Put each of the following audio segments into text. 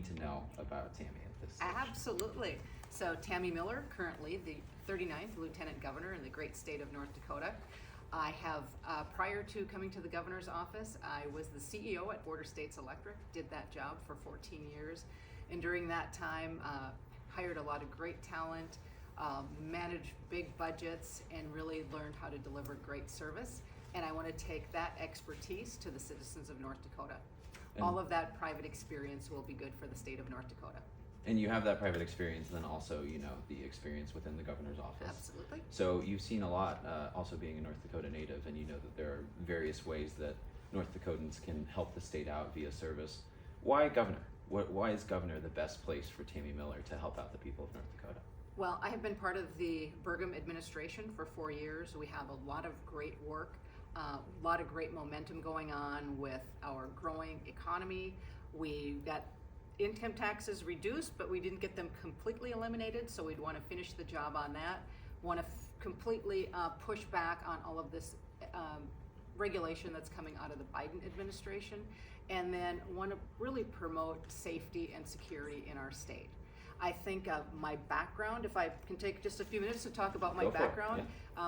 need to know about Tammy at this stage? Absolutely. So Tammy Miller, currently the 39th Lieutenant Governor in the great state of North Dakota. I have, prior to coming to the governor's office, I was the CEO at Border States Electric, did that job for 14 years. And during that time, hired a lot of great talent, managed big budgets, and really learned how to deliver great service. And I want to take that expertise to the citizens of North Dakota. All of that private experience will be good for the state of North Dakota. And you have that private experience, then also, the experience within the governor's office. Absolutely. So you've seen a lot, also being a North Dakota native, and you know that there are various ways that North Dakotans can help the state out via service. Why governor? Why is governor the best place for Tammy Miller to help out the people of North Dakota? Well, I have been part of the Burgum administration for 4 years. We have a lot of great work, a lot of great momentum going on with our growing economy. We got income taxes reduced, but we didn't get them completely eliminated, so we'd want to finish the job on that. Want to completely push back on all of this regulation that's coming out of the Biden administration, and then want to really promote safety and security in our state. I think my background, if I can take just a few minutes to talk about my background,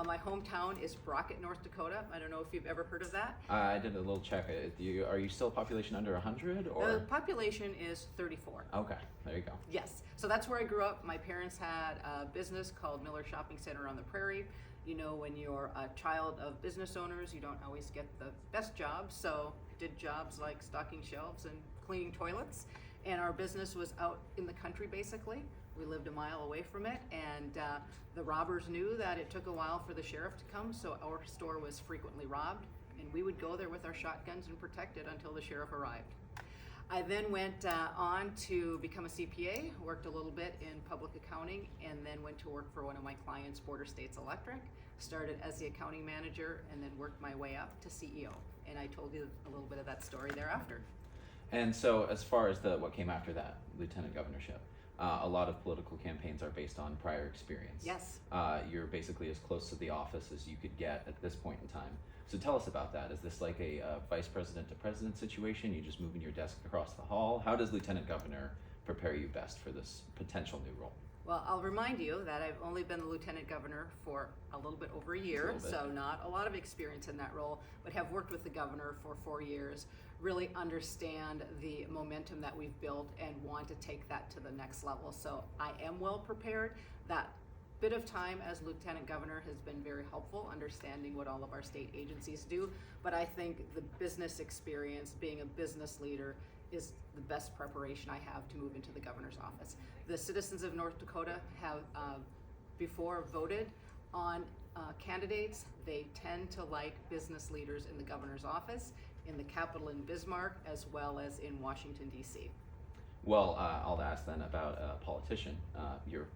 my hometown is Brockett, North Dakota. I don't know if you've ever heard of that. I did a little check. Are you still population under 100? Or? The population is 34. Okay, there you go. Yes, so that's where I grew up. My parents had a business called Miller Shopping Center on the Prairie. You know, when you're a child of business owners, you don't always get the best jobs, so did jobs like stocking shelves and cleaning toilets. And our business was out in the country, basically. We lived a mile away from it, and the robbers knew that it took a while for the sheriff to come, so our store was frequently robbed, and we would go there with our shotguns and protect it until the sheriff arrived. I then went on to become a CPA, worked a little bit in public accounting, and then went to work for one of my clients, Border States Electric. Started as the accounting manager, and then worked my way up to CEO. And I told you a little bit of that story thereafter. And so as far as what came after that, lieutenant governorship, a lot of political campaigns are based on prior experience. Yes. You're basically as close to the office as you could get at this point in time. So tell us about that. Is this like a vice president to president situation? You just moving your desk across the hall? How does lieutenant governor prepare you best for this potential new role? Well, I'll remind you that I've only been the lieutenant governor for a little bit over a year, so not a lot of experience in that role, but have worked with the governor for 4 years, really understand the momentum that we've built and want to take that to the next level. So I am well prepared. That bit of time as lieutenant governor has been very helpful, understanding what all of our state agencies do, but I think the business experience, being a business leader, is the best preparation I have to move into the governor's office. The citizens of North Dakota have before voted on candidates. They tend to like business leaders in the governor's office, in the Capitol in Bismarck, as well as in Washington, D.C. Well, I'll ask then about a politician, your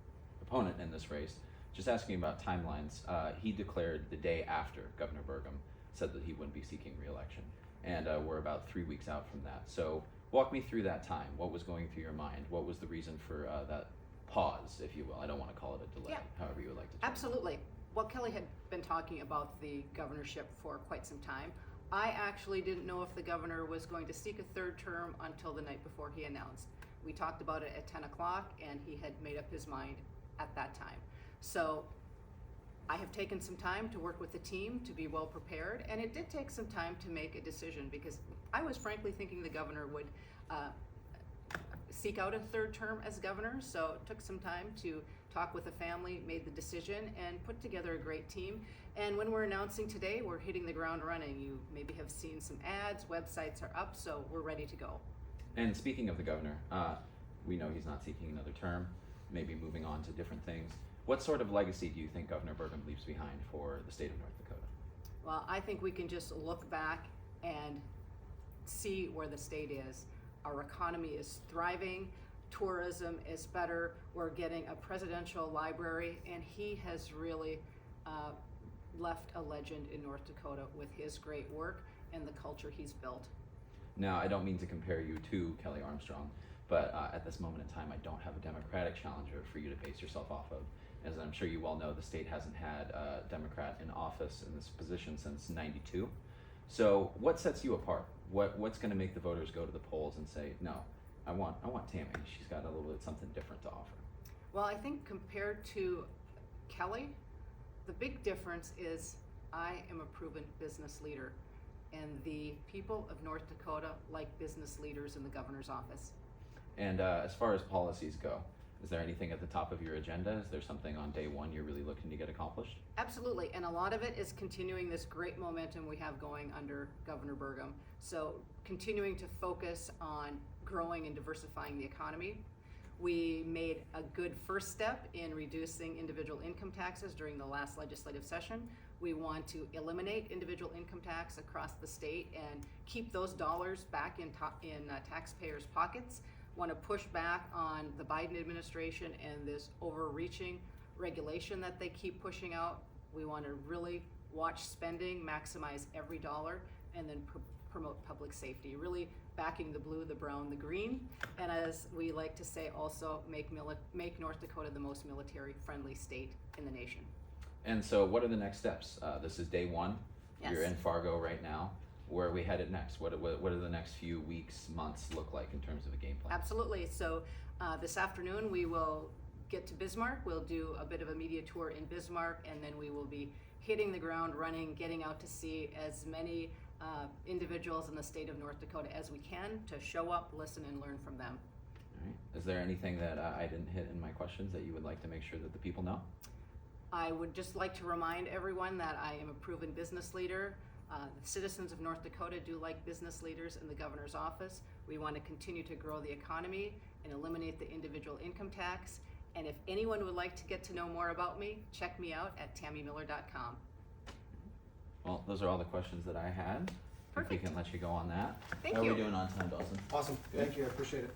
opponent in this race. Just asking about timelines. He declared the day after Governor Burgum said that he wouldn't be seeking re-election, and we're about 3 weeks out from that. So walk me through that time. What was going through your mind? What was the reason for that pause, if you will? I don't want to call it a delay, however you would like to term it. Absolutely. Well, Kelly had been talking about the governorship for quite some time. I actually didn't know if the governor was going to seek a third term until the night before he announced. We talked about it at 10 o'clock, and he had made up his mind at that time. So I have taken some time to work with the team to be well prepared, and it did take some time to make a decision because I was frankly thinking the governor would seek out a third term as governor, so it took some time to talk with the family, made the decision, and put together a great team. And when we're announcing today, we're hitting the ground running. You maybe have seen some ads, websites are up, so we're ready to go. And speaking of the governor, we know he's not seeking another term, maybe moving on to different things. What sort of legacy do you think Governor Burgum leaves behind for the state of North Dakota? Well, I think we can just look back and see where the state is. Our economy is thriving, tourism is better, we're getting a presidential library, and he has really left a legend in North Dakota with his great work and the culture he's built. Now, I don't mean to compare you to Kelly Armstrong, but at this moment in time, I don't have a Democratic challenger for you to base yourself off of. As I'm sure you well know, the state hasn't had a Democrat in office in this position since '92. So what sets you apart? What's going to make the voters go to the polls and say, no, I want Tammy. She's got a little bit something different to offer. Well, I think compared to Kelly, the big difference is I am a proven business leader, and the people of North Dakota like business leaders in the governor's office. And as far as policies go, is there anything at the top of your agenda? Is there something on day one you're really looking to get accomplished? Absolutely, and a lot of it is continuing this great momentum we have going under Governor Burgum. So continuing to focus on growing and diversifying the economy. We made a good first step in reducing individual income taxes during the last legislative session. We want to eliminate individual income tax across the state and keep those dollars back in taxpayers' pockets. Want to push back on the Biden administration and this overreaching regulation that they keep pushing out. We want to really watch spending, maximize every dollar, and then promote public safety, really backing the blue, the brown, the green, and as we like to say, also make North Dakota the most military-friendly state in the nation. And so what are the next steps? This is day one. Yes. You're in Fargo right now. Where are we headed next? What do the next few weeks, months look like in terms of a game plan? Absolutely. So this afternoon we will get to Bismarck. We'll do a bit of a media tour in Bismarck, and then we will be hitting the ground running, getting out to see as many individuals in the state of North Dakota as we can to show up, listen, and learn from them. All right. Is there anything that I didn't hit in my questions that you would like to make sure that the people know? I would just like to remind everyone that I am a proven business leader. The citizens of North Dakota do like business leaders in the governor's office. We want to continue to grow the economy and eliminate the individual income tax. And if anyone would like to get to know more about me, check me out at tammymiller.com. Well, those are all the questions that I had. Perfect. If we can let you go on that. Thank How you. are we doing on time, Dawson? Awesome. Good. Thank you. I appreciate it.